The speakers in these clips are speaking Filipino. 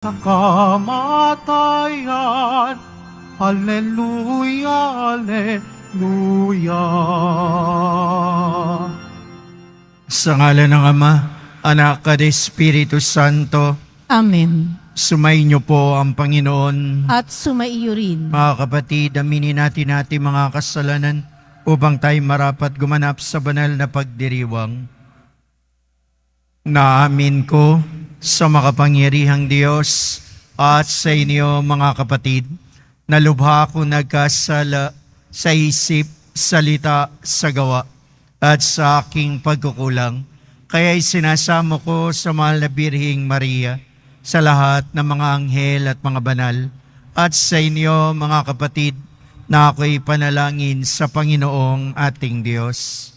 sa kamatayan. Alleluia, alleluia. Sa ngalan ng Ama, Anak at Espiritu Santo, Amen. sumainyo po ang Panginoon. At sumaiyo rin. Mga kapatid, aminin natin mga kasalanan upang tayo marapat gumanap sa banal na pagdiriwang. Naamin ko sa makapangyarihang Diyos at sa inyo mga kapatid, na lubha ko nagkasala sa isip, salita, sa gawa, at sa aking pagkukulang. Kaya'y sinasamo ko sa mahal na Birheng Maria, sa lahat ng mga anghel at mga banal, at sa inyo mga kapatid, na ako'y panalangin sa Panginoong ating Diyos.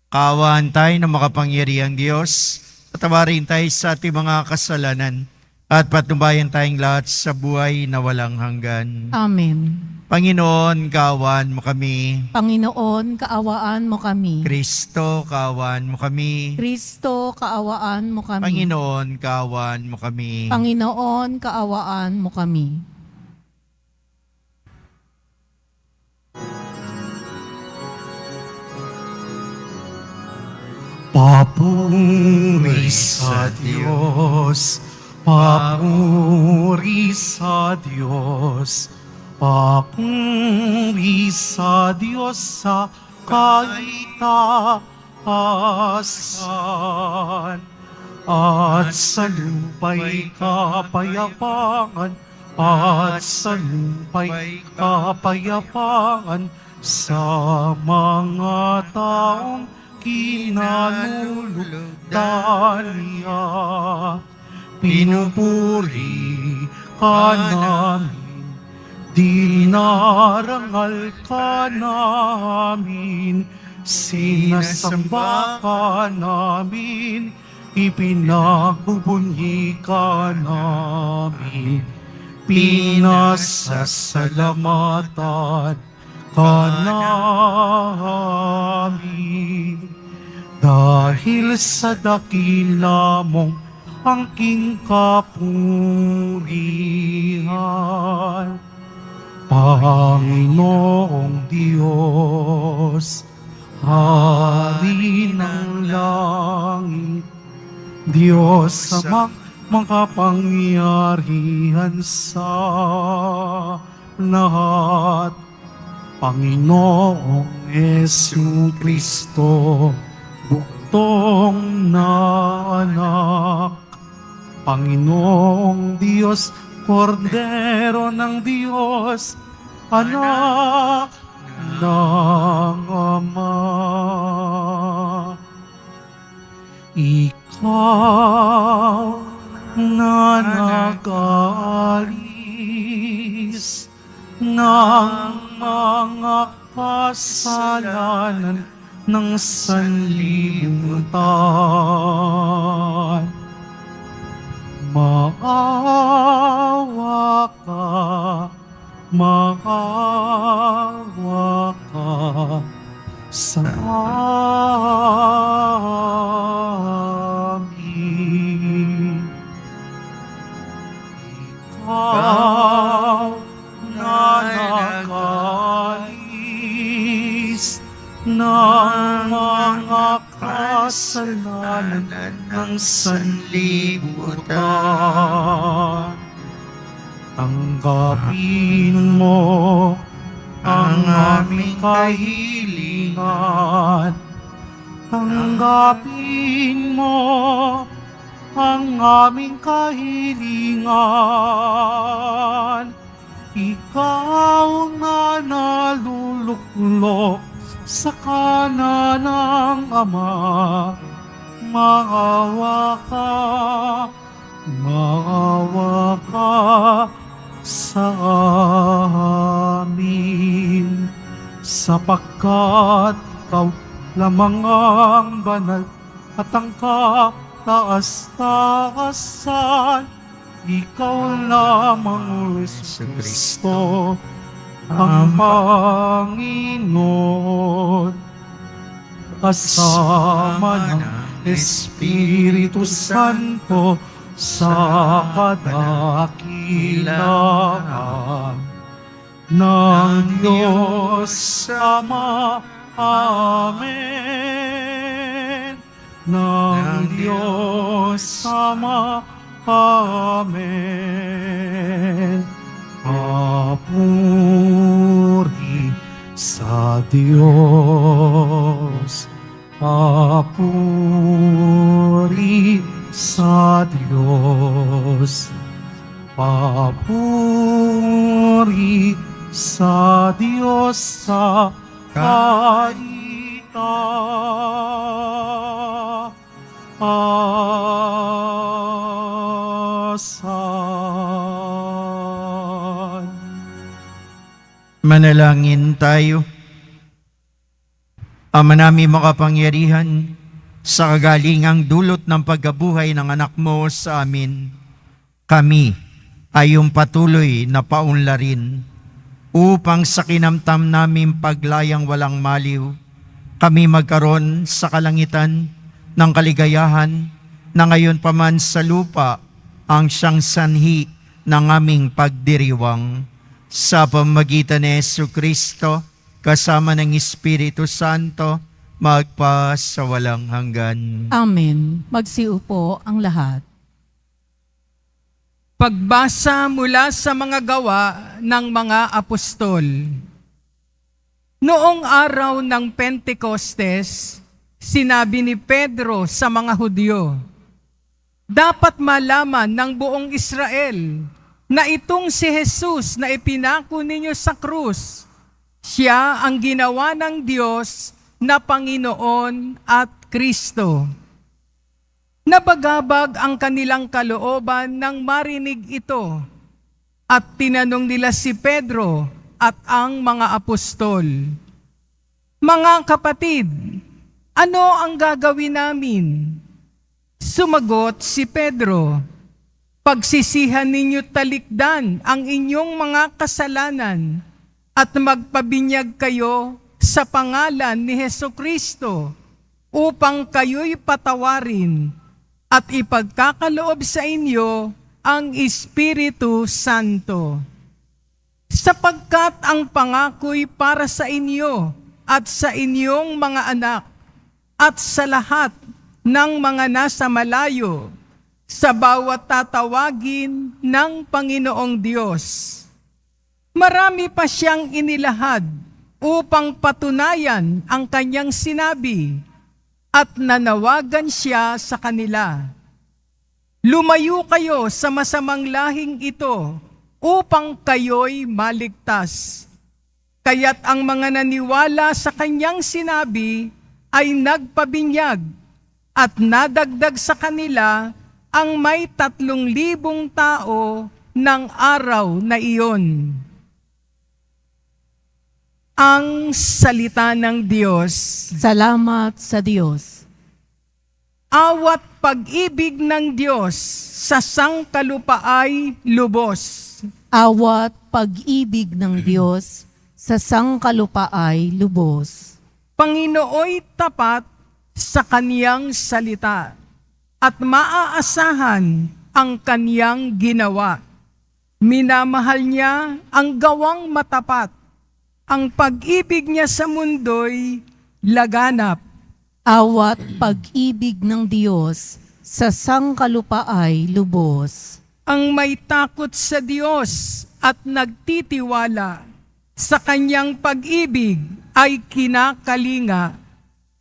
Kaawaan tayo ng makapangyarihang Diyos, patawarin tayo sa ating mga kasalanan, at patnubayan tayong lahat sa buhay na walang hanggan. Amen. Panginoon, kaawaan mo kami. Panginoon, kaawaan mo kami. Kristo, kaawaan mo kami. Kristo, kaawaan mo kami. Panginoon, kaawaan mo kami. Panginoon, kaawaan mo kami. Papuri sa Diyos, papuri sa Diyos, papuri sa Diyos sa kaitaasan. At sa lupa'y kapayapaan, at sa lupa'y kapayapaan sa mga taong kinalulugdan niya. Pinupuri ka namin, dinarangal ka namin, sinasamba ka namin, ipinagbubunyi ka namin, pinasasalamatan ka namin. Dahil sa dakila mong angking kapurihan, Panginoong Diyos, Hari ng langit, Diyos sa makapangyarihan sa lahat, Panginoong Jesucristo, buktong na anak, Panginoong Diyos, Kordero ng Diyos, anak ng Ama. Ikaw na nag-aalis ng mga kasalanan ng sanlibutan. Maawa ka sa amin. Ikaw na nag-alis ng mga kasalanan ng sanlibutan. Tanggapin mo ang aming kahilingan. Tanggapin mo ang aming kahilingan. Ikaw na naluluklok sa kanan ng Ama, maawa ka sa amin, sapagkat ikaw lamang ang banal at ang kataas-taasan. Ikaw lamang, Jesucristo, ang Panginoon, kasama ng Espiritu Santo, sa kadakilaan ng Diyos Ama. Amen. Ng Diyos Ama. Amen. Papuri sa Diyos. Papuri sa Diyos. Papuri sa Diyos sa kaitaasan. Manalangin tayo. Ama namin makapangyarihan, sa kagalingang dulot ng pagkabuhay ng anak mo sa amin, kami ay iyong patuloy na paunlarin upang sa kinamtam namin paglayang walang maliw, kami magkaroon sa kalangitan ng kaligayahan na ngayon pa man sa lupa ang siyang sanhi ng aming pagdiriwang. Sa pamamagitan ni Jesucristo, kasama ng Espiritu Santo, magpa sa walang hanggan. Amen. Magsiupo ang lahat. Pagbasa mula sa mga gawa ng mga apostol. Noong araw ng Pentecostes, sinabi ni Pedro sa mga Hudyo, dapat malaman ng buong Israel na itong si Jesus na ipinako ninyo sa krus, siya ang ginawa ng Diyos na Panginoon at Kristo. Nabagabag ang kanilang kalooban nang marinig ito, at tinanong nila si Pedro at ang mga apostol, mga kapatid, ano ang gagawin namin? Sumagot si Pedro, pagsisihan ninyo talikdan ang inyong mga kasalanan at magpabinyag kayo sa pangalan ni Hesukristo upang kayo'y patawarin at ipagkakaloob sa inyo ang Espiritu Santo. Sapagkat ang pangako'y para sa inyo at sa inyong mga anak at sa lahat ng mga nasa malayo, sa bawat tatawagin ng Panginoong Diyos. Marami pa siyang inilahad upang patunayan ang kanyang sinabi at nanawagan siya sa kanila. Lumayo kayo sa masamang lahing ito upang kayo'y maligtas. Kaya't ang mga naniwala sa kanyang sinabi ay nagpabinyag at nadagdag sa kanila ang may 3,000 tao ng araw na iyon. Ang salita ng Diyos. Salamat sa Diyos. Awat pag-ibig ng Diyos sa sangkalupaay lubos. Awat pag-ibig ng Diyos sa sangkalupaay lubos. Panginooy tapat sa kaniyang salita at maaasahan ang kaniyang ginawa. Minamahal niya ang gawang matapat. Ang pag-ibig niya sa mundo'y laganap. Awat pag-ibig ng Diyos sa sangkalupaay lubos. Ang may takot sa Diyos at nagtitiwala sa kanyang pag-ibig ay kinakalinga.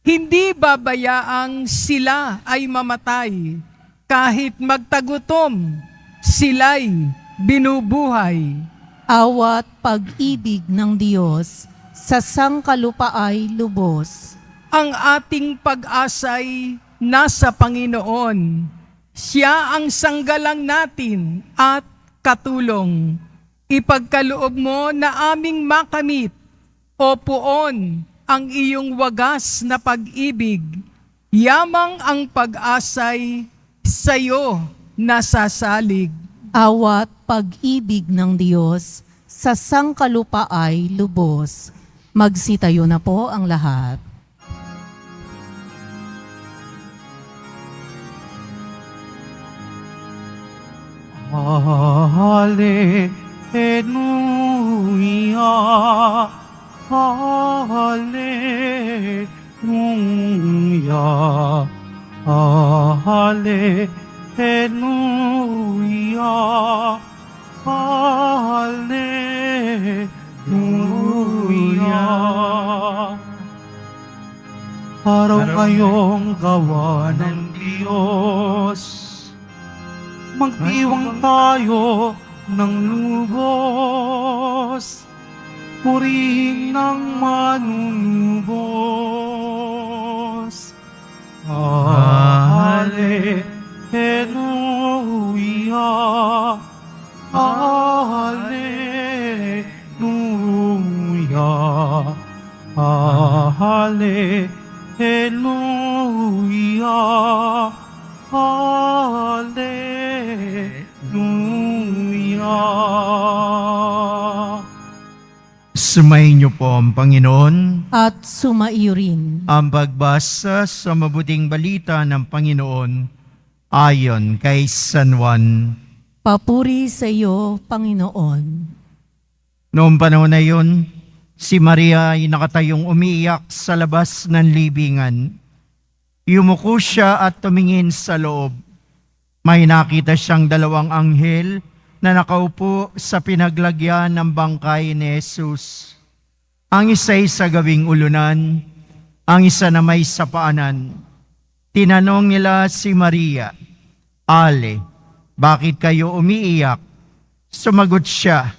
Hindi babayaang sila ay mamatay, kahit magtagutom, sila'y binubuhay. Awat pag-ibig ng Diyos sa sangkalupaay lubos. Ang ating pag-asa'y nasa Panginoon. Siya ang sanggalang natin at katulong. Ipagkaloob mo na aming makamit, O Poon, ang iyong wagas na pag-ibig, yamang ang pag-asay sa'yo nasasalig. Awat pag-ibig ng Diyos sa sangkalupaay lubos. Magsitayo na po ang lahat. Hallelujah, Hallelujah, Hallelujah, Hallelujah. Araw ngayong gawa ng Diyos, magdiwang tayo ng lubos, purihin ng manunubos. Hallelujah, Hallelujah, Hallelujah, Hallelujah. Sumayin niyo po ang Panginoon. At sumaiyo rin. Ang pagbasa sa mabuting balita ng Panginoon ayon kay San Juan. Papuri sa iyo, Panginoon. Noong panahon na yun, si Maria ay nakatayong umiiyak sa labas ng libingan. Yumuko siya at tumingin sa loob. May nakita siyang dalawang anghel na nakaupo sa pinaglagyan ng bangkay ni Jesus. Ang isa ay sa gawing ulunan, ang isa na may sapaanan. Tinanong nila si Maria, "Ale, bakit kayo umiiyak?" Sumagot siya,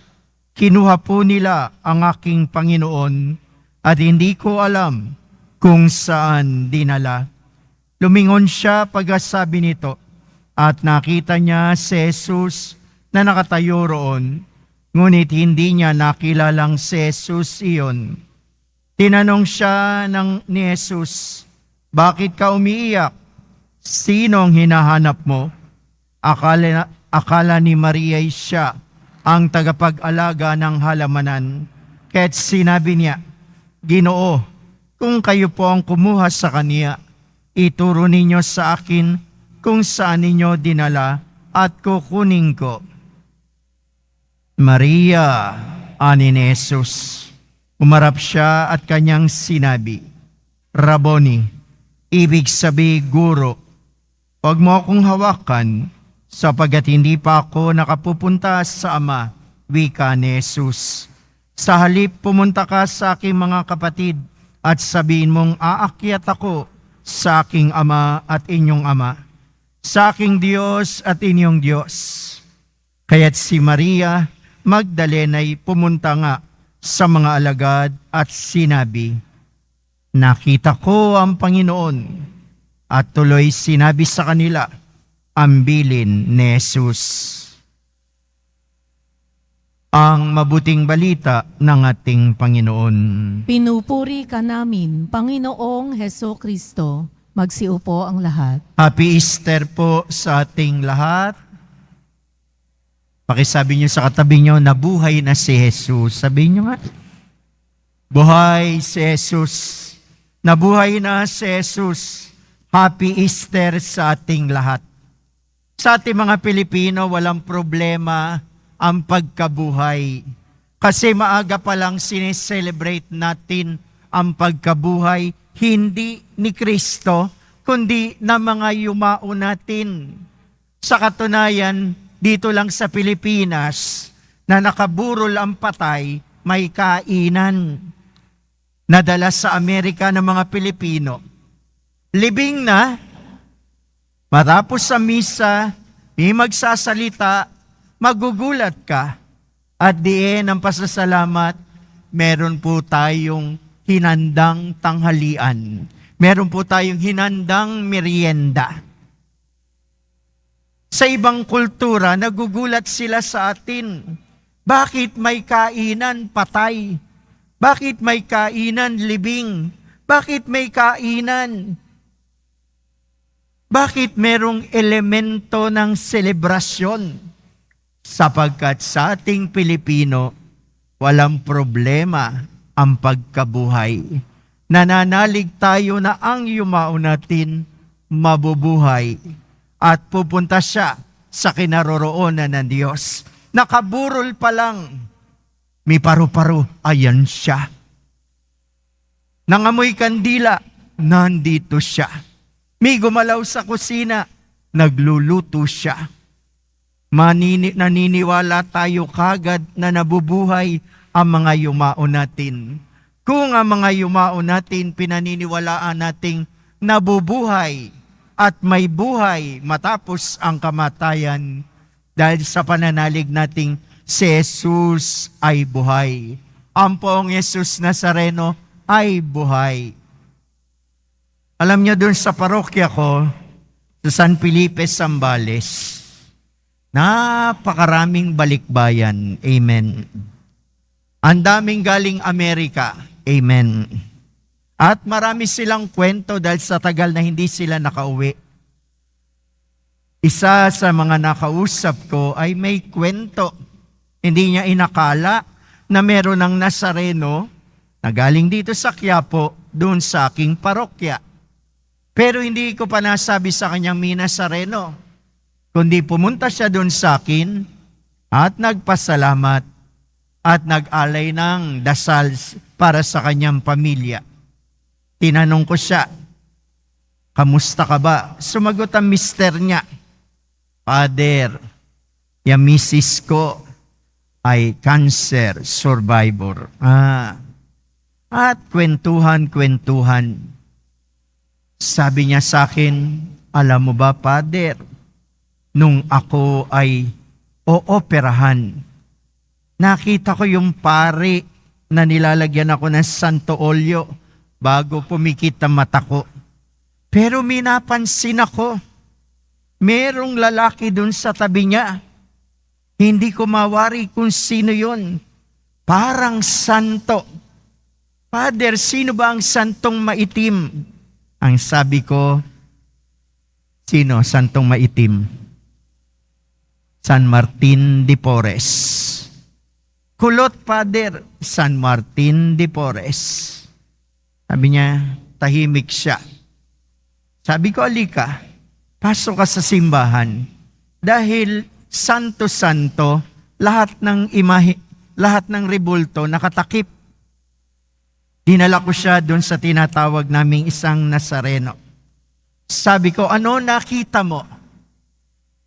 "Kinuha po nila ang aking Panginoon at hindi ko alam kung saan dinala." Lumingon siya pagkasabi nito at nakita niya si Jesus na nakatayo roon, ngunit hindi niya nakilalang si Jesus iyon. Tinanong siya ni Jesus, "Bakit ka umiiyak? Sinong hinahanap mo?" Akala ni Maria siya ang tagapag-alaga ng halamanan. Kaya't sinabi niya, "Ginoo, kung kayo po ang kumuha sa kaniya, ituro ninyo sa akin kung saan ninyo dinala at kukunin ko." "Maria," ani ni Jesus. Umarap siya at kanyang sinabi, "Rabboni," ibig sabi guro. "Huwag mo akong hawakan, sapagkat hindi pa ako nakapupunta sa Ama," wika ni Jesus. "Sa halip pumunta ka sa aking mga kapatid at sabihin mong aakyat ako sa aking Ama at inyong Ama, sa aking Diyos at inyong Diyos." Kaya't si Maria Magdalena ay pumunta nga sa mga alagad at sinabi, "Nakita ko ang Panginoon," at tuloy sinabi sa kanila ang bilin ni Jesus. Ang mabuting balita ng ating Panginoon. Pinupuri ka namin, Panginoong Heso Kristo. Magsiupo ang lahat. Happy Easter po sa ating lahat. Pakisabi niyo sa katabi niyo, nabuhay na si Jesus. Sabihin niyo nga, buhay si Jesus. Nabuhay na si Jesus. Happy Easter sa ating lahat. Sa ating mga Pilipino, walang problema ang pagkabuhay. Kasi maaga pa lang sineselebrate natin ang pagkabuhay, hindi ni Kristo, kundi na mga yumao natin. Sa katunayan, dito lang sa Pilipinas, na nakaburol ang patay, may kainan. Nadala sa Amerika ng mga Pilipino. Libing na, matapos sa misa, may magsasalita, magugulat ka. At diin ang pasasalamat, meron po tayong hinandang tanghalian. Meron po tayong hinandang merienda. Sa ibang kultura, nagugulat sila sa atin. Bakit may kainan patay? Bakit may kainan libing? Bakit may kainan? Bakit merong elemento ng selebrasyon? Sapagkat sa ating Pilipino, walang problema ang pagkabuhay. Nananalig tayo na ang yumao natin mabubuhay at pupunta siya sa kinaroroonan ng Diyos. Nakaburol pa lang, may paru-paro, ayan siya. Nangamoy kandila, nandito siya. May gumalaw sa kusina, nagluluto siya. Naniniwala tayo kagad na nabubuhay ang mga yumao natin. Kung ang mga yumao natin pinaniniwalaan nating nabubuhay at may buhay matapos ang kamatayan dahil sa pananalig nating si Jesus ay buhay. Ang poong Jesus Nazareno ay buhay. Alam niyo, doon sa parokya ko, sa San Felipe, Zambales, napakaraming balikbayan. Amen. Ang daming galing Amerika. Amen. At marami silang kwento dahil sa tagal na hindi sila nakauwi. Isa sa mga nakausap ko ay may kwento. Hindi niya inakala na meron ng Nazareno na galing dito sa Quiapo, doon sa aking parokya. Pero hindi ko pa nasabi sa kanyang may Nazareno, kundi pumunta siya doon sa akin at nagpasalamat at nag-alay ng dasal para sa kanyang pamilya. Tinanong ko siya, kamusta ka ba? Sumagot ang mister niya, Father, yung misis ko ay cancer survivor. At kwentuhan. Sabi niya sa akin, alam mo ba, Father, nung ako ay ooperahan, nakita ko yung pari na nilalagyan ako ng santo olyo bago pumikit ang mata ko. Pero minapansin ako, merong lalaki dun sa tabi niya. Hindi ko mawari kung sino yun. Parang santo. Father, sino ba ang santong maitim? Ang sabi ko, sino santong maitim? San Martin de Porres. Kulot, Father, San Martin de Porres. Sabi niya, tahimik siya. Sabi ko, alika, pasok ka sa simbahan. Dahil santo-santo, lahat ng rebulto nakatakip. Dinala ko siya doon sa tinatawag naming isang Nazareno. Sabi ko, ano nakita mo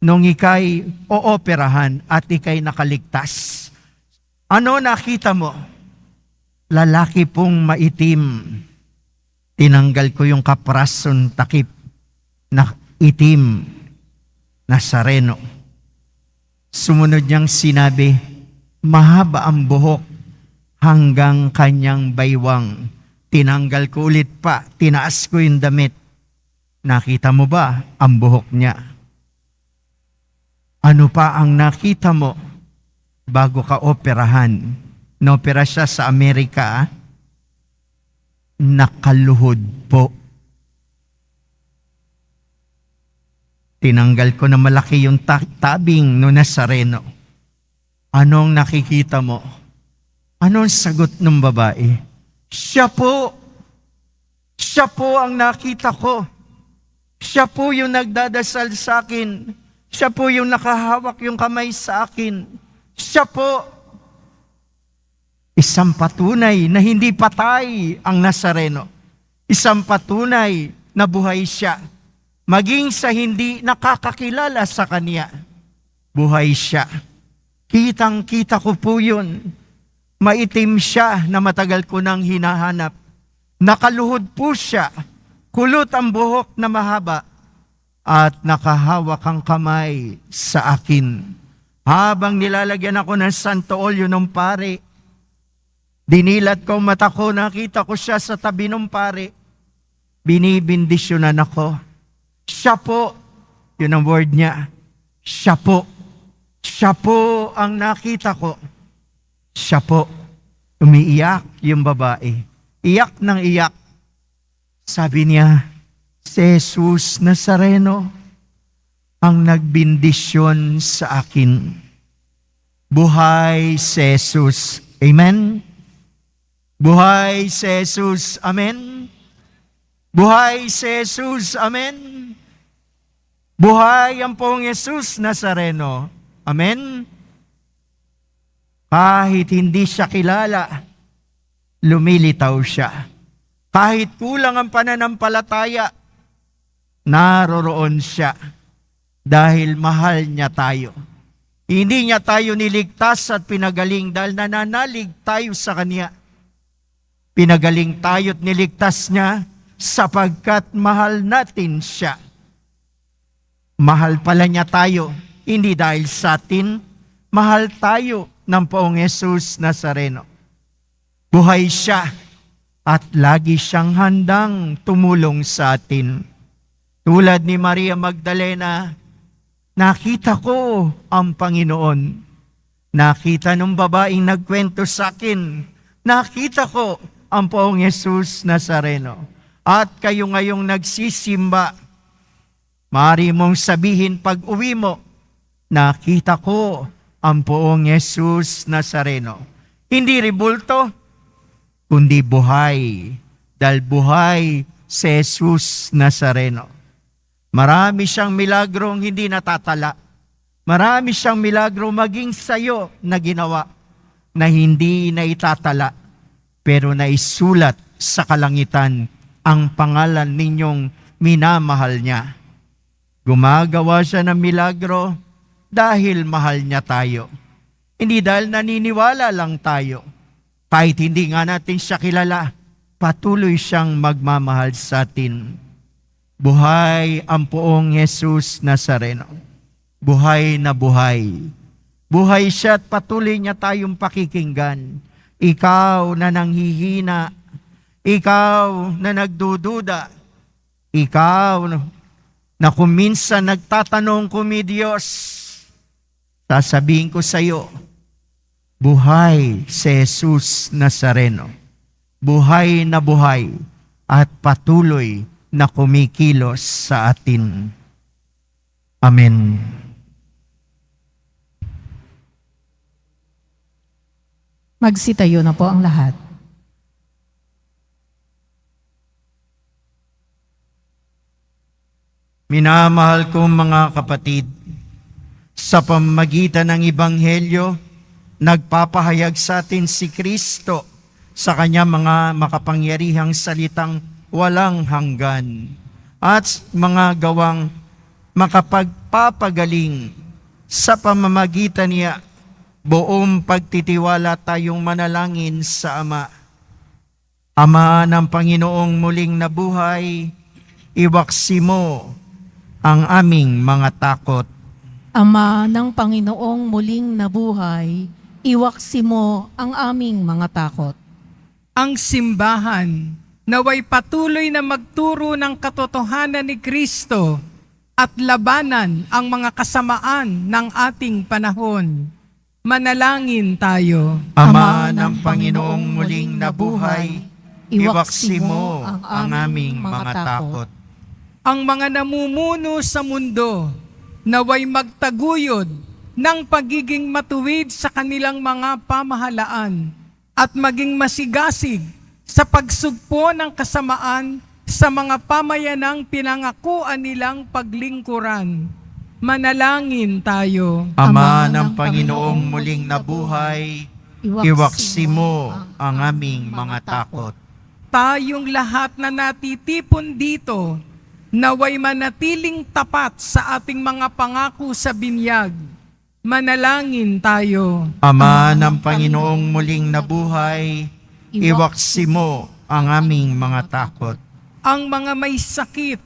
nung ikay ooperahan at ikay nakaligtas? Ano nakita mo? Lalaki pong maitim. Tinanggal ko yung kaprason takip na itim, Nazareno. Sumunod niyang sinabi, mahaba ang buhok hanggang kanyang baywang. Tinanggal ko ulit pa, tinaas ko yung damit. Nakita mo ba ang buhok niya? Ano pa ang nakita mo bago ka operahan? Naopera siya sa Amerika, nakaluhod po. Tinanggal ko na malaki yung tabing no Nazareno. Anong nakikita mo? Anong sagot ng babae? Siya po. Siya po ang nakita ko. Siya po yung nagdadasal sa akin. Siya po yung nakahawak yung kamay sa akin. Siya po. Isang patunay na hindi patay ang Nazareno. Isang patunay na buhay siya. Maging sa hindi nakakakilala sa kanya, buhay siya. Kitang-kita ko po yun. Maitim siya na matagal ko nang hinahanap. Nakaluhod po siya. Kulot ang buhok na mahaba. At nakahawak ang kamay sa akin. Habang nilalagyan ako ng santo olyo ng pare, dinilat ko mata ko, nakita ko siya sa tabi ng pare. Binibindisyonan ako. Siya po, yun ang word niya. Siya po. Siya po ang nakita ko. Siya po. Umiiyak yung babae. Iyak ng iyak. Sabi niya, si Jesus Nazareno ang nagbindisyon sa akin. Buhay si Jesus. Amen? Buhay si Jesus. Amen? Buhay si Jesus. Amen? Buhay ang Poong Jesus Nazareno. Amen? Kahit hindi siya kilala, lumilitaw siya. Kahit kulang ang pananampalataya, naroroon siya dahil mahal niya tayo. Hindi niya tayo niligtas at pinagaling dahil nananalig tayo sa Kanya. Pinagaling tayo at niligtas niya sapagkat mahal natin siya. Mahal pala niya tayo, hindi dahil sa atin, mahal tayo ng Poong Jesus Nazareno. Buhay siya at lagi siyang handang tumulong sa atin. Tulad ni Maria Magdalena, nakita ko ang Panginoon. Nakita ng babaeng nagkwento sa akin, nakita ko ang Poong Jesus Nazareno. At kayo ngayong nagsisimba, maaari mong sabihin pag uwi mo, nakita ko ang Poong Jesus Nazareno. Hindi ribulto, kundi buhay. Dahil buhay si Jesus Nazareno. Marami siyang milagrong hindi natatala. Marami siyang milagro maging sayo na ginawa na hindi na itatala, pero naisulat sa kalangitan ang pangalan ninyong minamahal niya. Gumagawa siya ng milagro dahil mahal niya tayo. Hindi dahil naniniwala lang tayo. Kahit hindi nga natin siya kilala, patuloy siyang magmamahal sa atin. Buhay ang Poong Jesus Nazareno. Buhay na buhay. Buhay siya at patuloy niya tayong pakikinggan. Ikaw na nanghihina, ikaw na nagdududa, ikaw na kung minsan nagtatanong kumi Diyos, sasabihin ko sa iyo, buhay si Jesus Nazareno. Buhay na buhay at patuloy na kumikilos sa atin. Amen. Magsitayo na po ang lahat. Minamahal kong mga kapatid, sa pamamagitan ng Ebanghelyo, nagpapahayag sa atin si Kristo sa kanyang mga makapangyarihang salitang walang hanggan at mga gawang makapagpapagaling. Sa pamamagitan niya, buong pagtitiwala tayong manalangin sa Ama. Ama ng Panginoong muling nabuhay, iwaksi mo ang aming mga takot. Ama ng Panginoong muling nabuhay, iwaksi mo ang aming mga takot. Ang simbahan naway patuloy na magturo ng katotohanan ni Kristo at labanan ang mga kasamaan ng ating panahon. Manalangin tayo. Ama ng Panginoong muling nabuhay, iwaksi mo ang aming mga takot. Ang mga namumuno sa mundo naway magtaguyod ng pagiging matuwid sa kanilang mga pamahalaan at maging masigasig sa pagsugpo ng kasamaan sa mga pamayanang pinangakuan nilang paglingkuran. Manalangin tayo. Ama ng Panginoong muling nabuhay, iwaksi mo ang aming mga takot. Tayong lahat na natitipon dito, naway manatiling tapat sa ating mga pangako sa binyag. Manalangin tayo. Ama ng Panginoong muling nabuhay, iwaksi mo ang aming mga takot. Ang mga may sakit,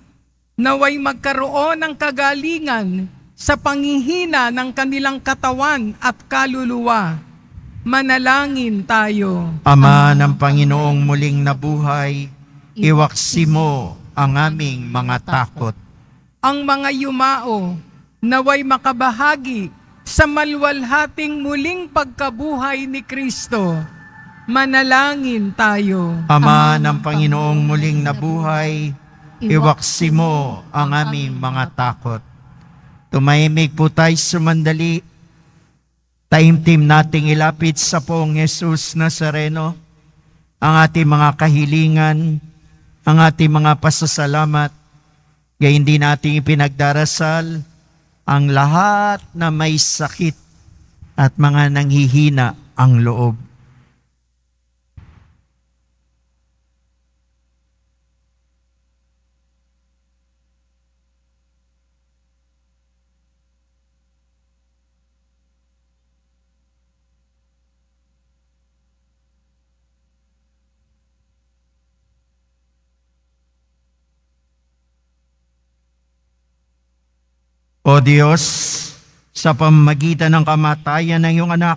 naway magkaroon ng kagalingan sa panghihina ng kanilang katawan at kaluluwa. Manalangin tayo. Ama ng Panginoong muling nabuhay, iwaksi mo ang aming mga takot. Ang mga yumao, naway makabahagi sa malwalhating muling pagkabuhay ni Kristo. Manalangin tayo. Ama ng Panginoong muling nabuhay, iwaksi mo ang aming mga takot. Tumahimik po tayo sumandali. Taimtim nating ilapit sa Poong Jesus Nazareno ang ating mga kahilingan, ang ating mga pasasalamat, Gayon din nating ipinagdarasal ang lahat na may sakit at mga nanghihina ang loob. O Diyos, sa pamamagitan ng kamatayan ng iyong anak,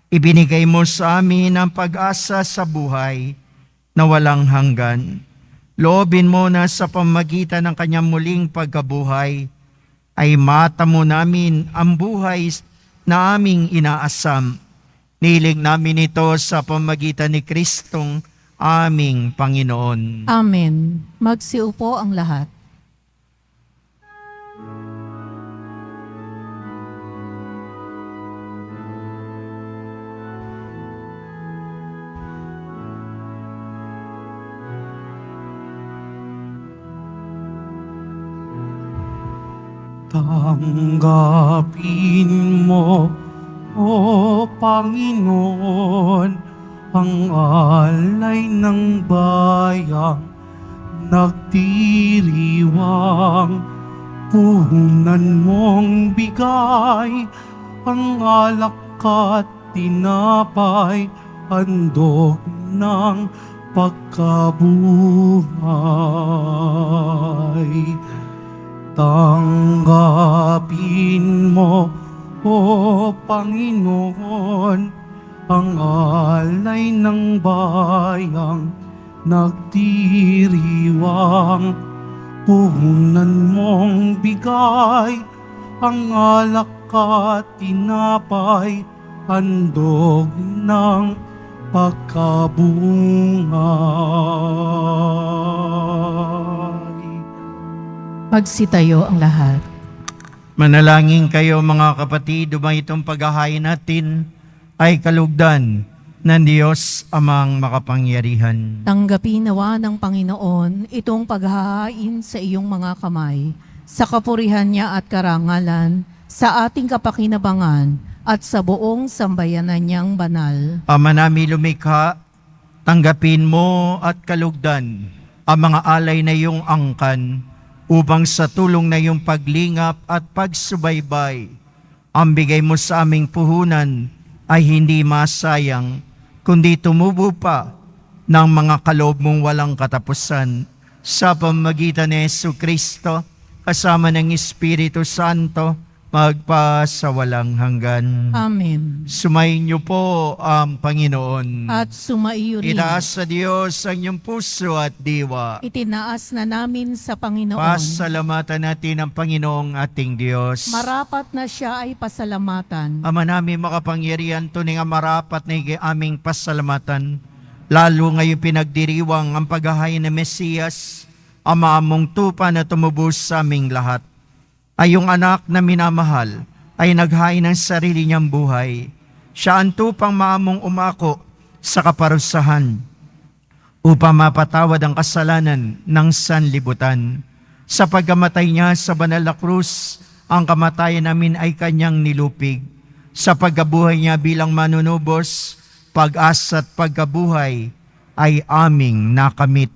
ibinigay mo sa amin ang pag-asa sa buhay na walang hanggan. Loobin mo na sa pamamagitan ng kanyang muling pagkabuhay, ay matamo namin ang buhay na aming inaasam. Niling namin ito sa pamamagitan ni Kristong aming Panginoon. Amen. Magsiupo ang lahat. Tanggapin mo, O Panginoon, ang alay ng bayang nagdiriwang. Puhunan mong bigay ang alak at tinapay, handog ng pagkabuhay. Tanggapin mo, O Panginoon, ang alay ng bayang nagdiriwang. Puhunan mong bigay ang alak at tinapay, handog ng pagkabungay. Magsitayo ang lahat. Manalangin kayo mga kapatid, upang itong paghahain natin ay kalugdan ng Diyos amang makapangyarihan. Tanggapin nawa ng Panginoon itong paghahain sa iyong mga kamay, sa kapurihan niya at karangalan, sa ating kapakinabangan at sa buong sambayanan niyang banal. Ama namin lumikha, tanggapin mo at kalugdan ang mga alay na iyong angkan, upang sa tulong na iyong paglingap at pagsubaybay, ang bigay mo sa aming puhunan ay hindi masayang, kundi tumubo pa ng mga kaloob mong walang katapusan, sa pamamagitan ni Jesucristo, kasama ng Espiritu Santo, magpasawalang hanggan. Amen. Sumayin niyo po ang Panginoon. At sumaiyo rin. Itaas sa Diyos ang iyong puso at diwa. Itinaas na namin sa Panginoon. Pasalamatan natin ang Panginoong ating Diyos. Marapat na siya ay pasalamatan. Ama namin makapangyarihan, tunay nga marapat na aming pasalamatan. Lalo ngayon pinagdiriwang ang paghahain ng Mesiyas, Ama among tupa na tumubos sa aming lahat. Ay yung anak na minamahal ay naghain ng sarili niyang buhay. Siya ang tupang maamong umako sa kaparusahan upang mapatawad ang kasalanan ng sanlibutan. Sa pagkamatay niya sa banal na krus, ang kamatayan namin ay kanyang nilupig. Sa pagkabuhay niya bilang manunubos, pag-asa at pagkabuhay ay aming nakamit.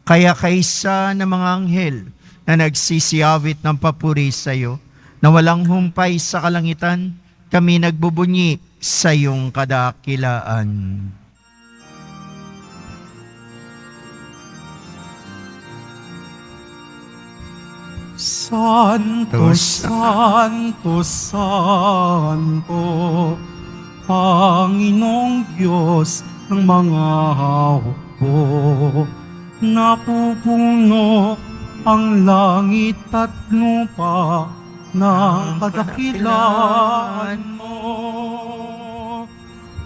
Kaya kaisa ng mga anghel na nagsisiyawit ng papuri sa iyo, na walang humpay sa kalangitan, kami nagbubunyi sa iyong kadakilaan. Santo, Santo, Santo, Panginoong Diyos ng mga hukbo, napupuno ang langit at lupa ng kadakilaan mo.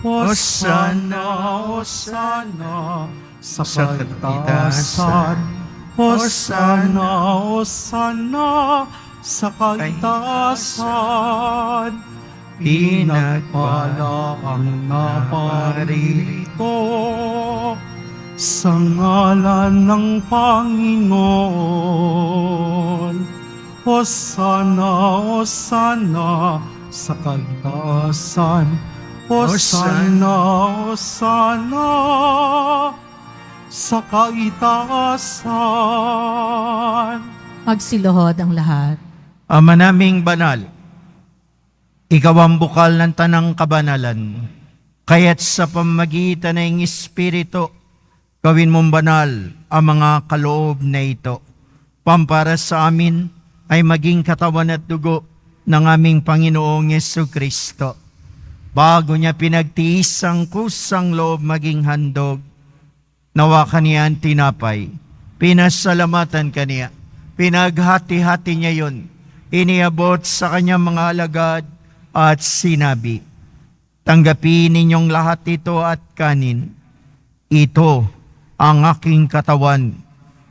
Hosana, Hosana sa kaitaasan. Hosana, Hosana sa kaitaasan. Pinagpala ang naparirito sa ngalan ng Panginoon. Hosana, Hosana sa kaitaasan. Hosana, Hosana sa kaitaasan. Magsiluhod ang lahat. Ama naming banal, ikaw ang bukal ng tanang kabanalan, kaya't sa pamagitan ng Espiritu, gawin mong banal ang mga kaloob na ito. Pampara sa amin ay maging katawan at dugo ng aming Panginoong Yesukristo. Bago niya pinagtiis ang kusang loob maging handog, nawa kaniya ang tinapay, pinasalamatan kaniya, pinaghati-hati niya yun, iniabot sa kanyang mga alagad at sinabi, tanggapin ninyong lahat ito at kanin. Ito ang aking katawan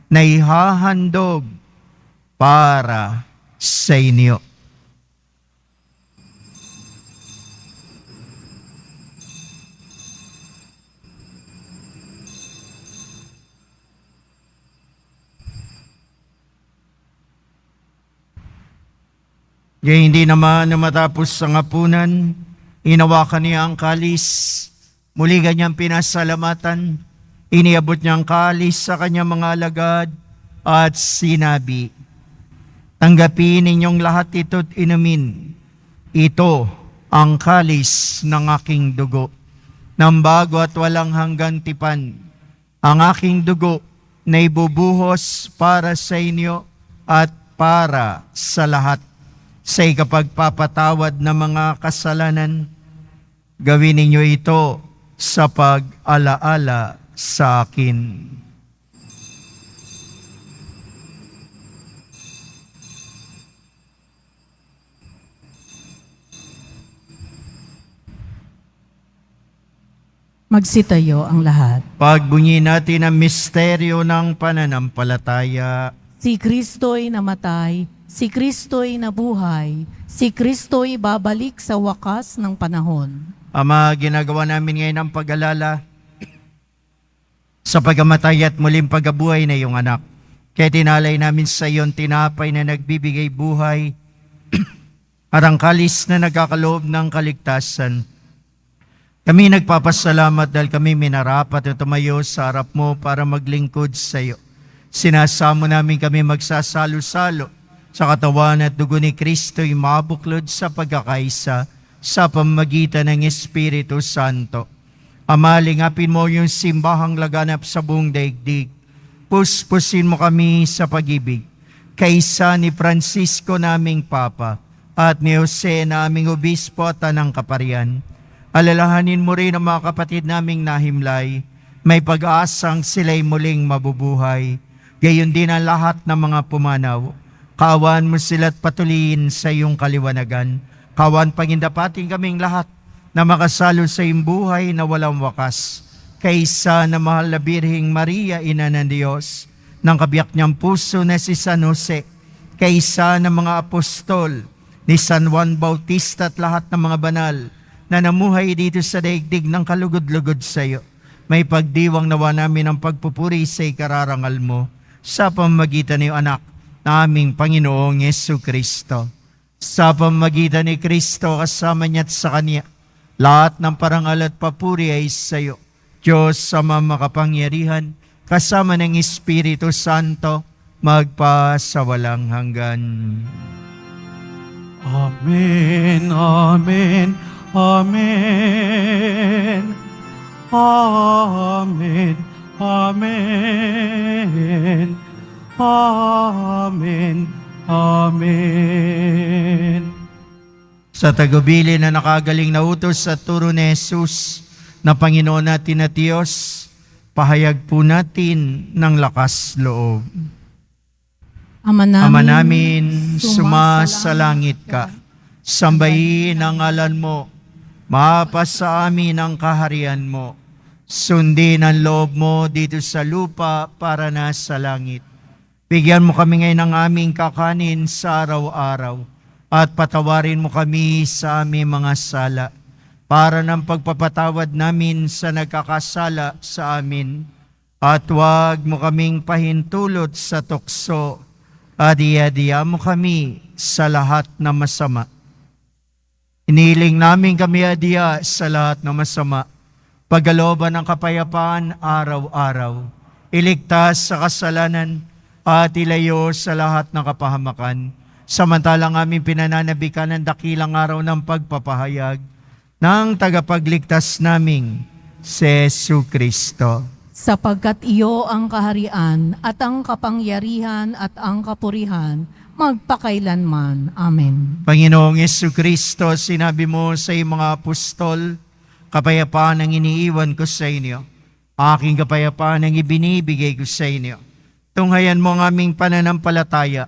na ihahandog para sa inyo. Kaya hindi naman na matapos ang hapunan, inawakan niya ang kalis, muli kanyang pinasalamatan, iniabot niya ang kalis sa kanyang mga alagad at sinabi, tanggapin ninyong lahat ito't inumin. Ito ang kalis ng aking dugo, ng bago at walang hanggang tipan. Ang aking dugo na ibubuhos para sa inyo at para sa lahat. Sa ikapagpapatawad ng mga kasalanan, gawin ninyo ito sa pag-alaala sa akin. Magsitayo ang lahat. Pagbunyi natin ang misteryo ng pananampalataya. Si Kristo'y namatay, si Kristo'y nabuhay, si Kristo'y babalik sa wakas ng panahon. Ama, ginagawa namin ngayon ang pag-alala sa pagkamatay at muling pagkabuhay na iyong anak. Kaya tinalay namin sa iyon tinapay na nagbibigay buhay at ang kalis na nagkakaloob ng kaligtasan. Kami nagpapasalamat dahil kami minarapat na tumayo sa harap mo para maglingkod sa iyo. Sinasamo namin kami magsasalo-salo sa katawan at dugo ni Kristo'y mabuklod sa pagkakaisa sa pamamagitan ng Espiritu Santo. Ama, lingapin mo yung simbahang laganap sa buong daigdig. Puspusin mo kami sa pag-ibig. Kaisa ni Francisco naming Papa at ni Jose naming Obispo at Tanang Kaparian. Alalahanin mo rin ang mga kapatid naming nahimlay. May pag-asang sila'y muling mabubuhay. Gayon din ang lahat ng mga pumanaw. Kawan mo sila't patuloyin sa iyong kaliwanagan. Kawan pangindapating kaming lahat na makasalo sa iyong buhay na walang wakas. Kaysa na mahal na Birheng Maria, Ina ng Diyos, ng kabiyak niyang puso na si San Jose, kaysa ng mga apostol, ni San Juan Bautista at lahat ng mga banal na namuhay dito sa daigdig ng kalugod-lugod sa iyo. May pagdiwang nawa namin ang pagpupuri sa ikararangal mo sa pamamagitan ng anak na aming Panginoong Yesukristo. Sa pamamagitan ni Kristo kasama niya at sa Kanya, lahat ng parangal at papuri ay sa iyo, Diyos Ama makapangyarihan, kasama ng Espiritu Santo, magpasawalang hanggan. Amen, amen, amen. Amen, amen. Amen, amen. Sa tagubili na nakagaling na utos sa turo ni Jesus na Panginoon natin at Diyos, pahayag po natin ng lakas loob. Ama namin, sumasalangit ka. Sambahin ang ngalan mo. Mapasa amin ang kaharian mo. Sundin ang loob mo dito sa lupa para na sa langit. Bigyan mo kami ngayon ng aming kakanin sa araw-araw at patawarin mo kami sa aming mga sala para ng pagpapatawad namin sa nagkakasala sa amin. At huwag mo kaming pahintulot sa tukso, at iadiya mo kami sa lahat na masama. Iniling namin kami adiya sa lahat na masama, pagkalooban ng kapayapaan araw-araw, iligtas sa kasalanan at ilayo sa lahat ng kapahamakan, samantalang aming pinananabikan ng dakilang araw ng pagpapahayag ng tagapagligtas naming si Jesucristo. Sapagkat iyo ang kaharian at ang kapangyarihan at ang kapurihan magpakailanman. Amen. Panginoong Jesucristo, sinabi mo sa iyong mga apostol, kapayapaan ang iniiwan ko sa inyo. Aking kapayapaan ang ibinibigay ko sa inyo. Tunghayan mo ang aming pananampalataya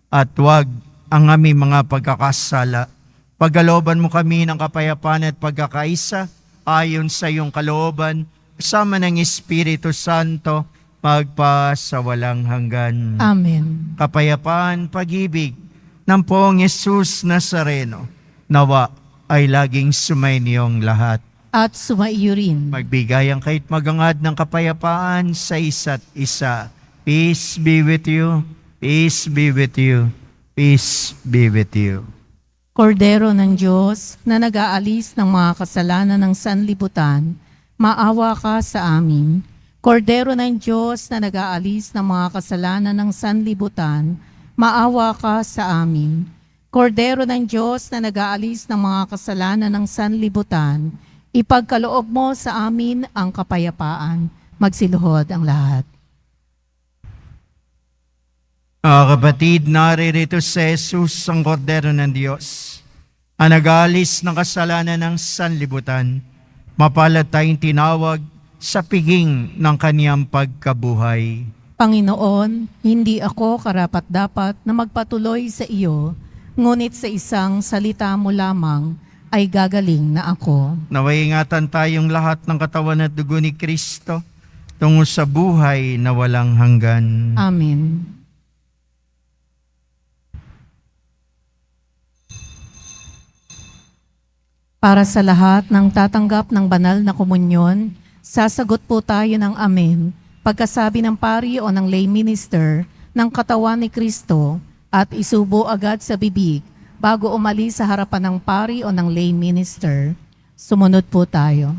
at huwag ang aming mga pagkakasala. Pagkalooban mo kami ng kapayapaan at pagkakaisa ayon sa iyong kalooban, kasama ng Espiritu Santo, magpasawalang hanggan. Amen. Kapayapaan, pag-ibig ng Poong Jesus Nazareno, nawa ay laging sumainiyong lahat. At sumaiyo rin. Magbigayan kayo't magangad ng kapayapaan sa isa't isa. Peace be with you. Peace be with you. Peace be with you. Kordero ng Diyos na nag-aalis ng mga kasalanan ng sanlibutan, maawa ka sa amin. Kordero ng Diyos na nag-aalis ng mga kasalanan ng sanlibutan, maawa ka sa amin. Kordero ng Diyos na nag-aalis ng mga kasalanan ng sanlibutan, ipagkaloob mo sa amin ang kapayapaan. Magsiluhod ang lahat. Kapatid, naririto si Jesus ang Kordero ng Diyos, ang nag-aalis ng kasalanan ng sanlibutan. Mapalad tayong tinawag sa piging ng kaniyang pagkabuhay. Panginoon, hindi ako karapat-dapat na magpatuloy sa iyo, ngunit sa isang salita mo lamang ay gagaling na ako. Naway ingatan tayong lahat ng katawan at dugo ni Kristo tungo sa buhay na walang hanggan. Amen. Para sa lahat ng tatanggap ng banal na komunyon, sasagot po tayo ng amen pagkasabi ng pari o ng lay minister ng katawan ni Kristo at isubo agad sa bibig bago umalis sa harapan ng pari o ng lay minister. Sumunod po tayo.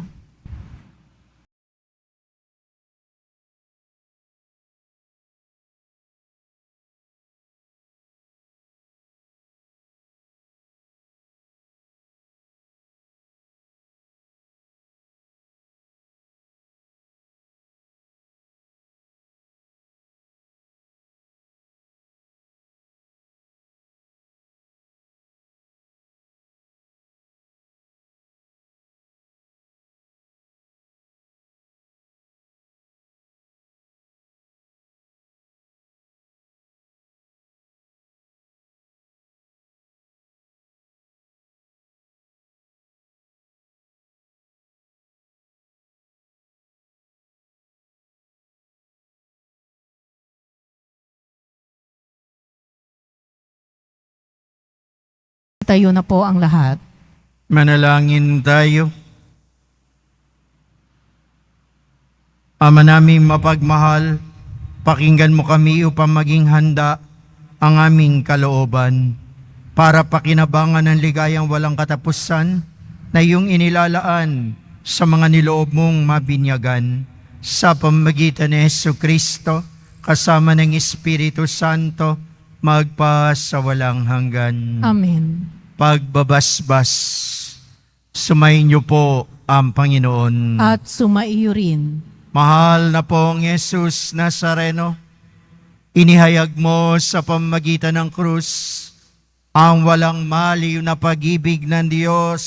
Tayo na po ang lahat. Manalangin tayo. Ama naming mapagmahal, pakinggan mo kami upang maging handa ang aming kalooban para pakinabangan ng ligayang walang katapusan na iyong inilalaan sa mga niloob mong mabinyagan sa pamamagitan ni Jesucristo kasama ng Espiritu Santo magpasawalang hanggan. Amen. Pagbabasbas, sumayin niyo po ang Panginoon. At sumaiyo rin. Mahal na pong Jesus Nazareno, inihayag mo sa pamamagitan ng krus ang walang maliw na pag-ibig ng Diyos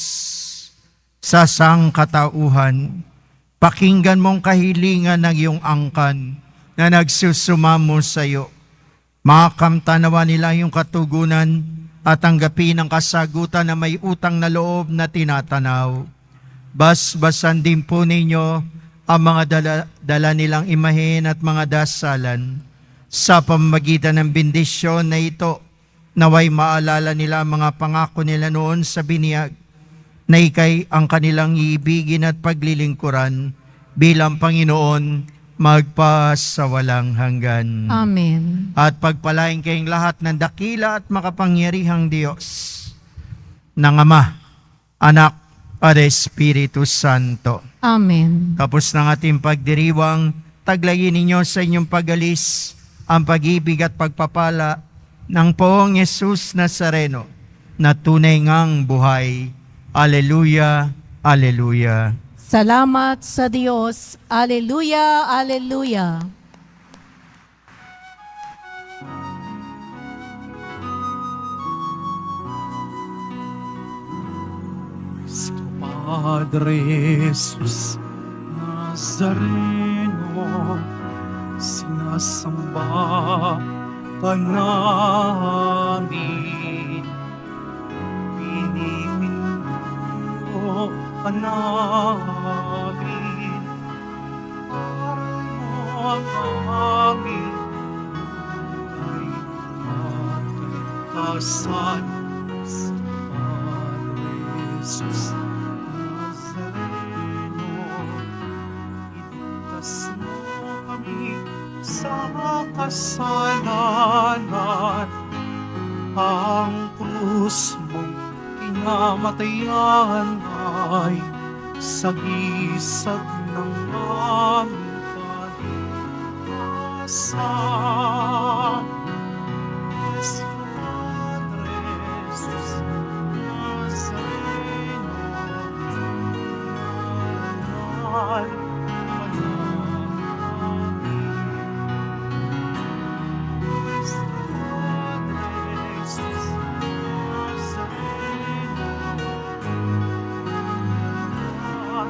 sa sangkatauhan. Pakinggan mong kahilingan ng iyong angkan na nagsusumamo sa iyo. Makamtanawa nila yung katugunan at tanggapin ang kasagutan na may utang na loob na tinatanaw. Basbasan din po ninyo ang mga dala nilang imahen at mga dasalan. Sa pamamagitan ng bendisyon na ito, naway maalala nila ang mga pangako nila noon sa biniyag, na ikay ang kanilang iibigin at paglilingkuran bilang Panginoon magpasawalang hanggan. Amen. At pagpalain kayong lahat ng dakila at makapangyarihang Diyos, ng Ama, Anak, at Espiritu Santo. Amen. Tapos ng ating pagdiriwang, taglayin ninyo sa inyong pag-alis ang pag-ibig at pagpapala ng Poong Yesus Nazareno na tunay ngang buhay. Alleluia, Alleluia. Salamat sa Diyos. Alleluia, Alleluia. Cristo Padre Jesus Nazareno, sinasamba ka namin, pinipinto ka namin, para mo ang aming ay magkaligtasan. Cristo Padre Jesus Nazareno, iligtas mo kami sa kasalanan. Ang krus mong kinamatayan ay sagisag ng aming kaligtasan. Cristo Padre Jesus Nazareno, mahal ka namin. Cristo Padre Jesus Nazareno, mahal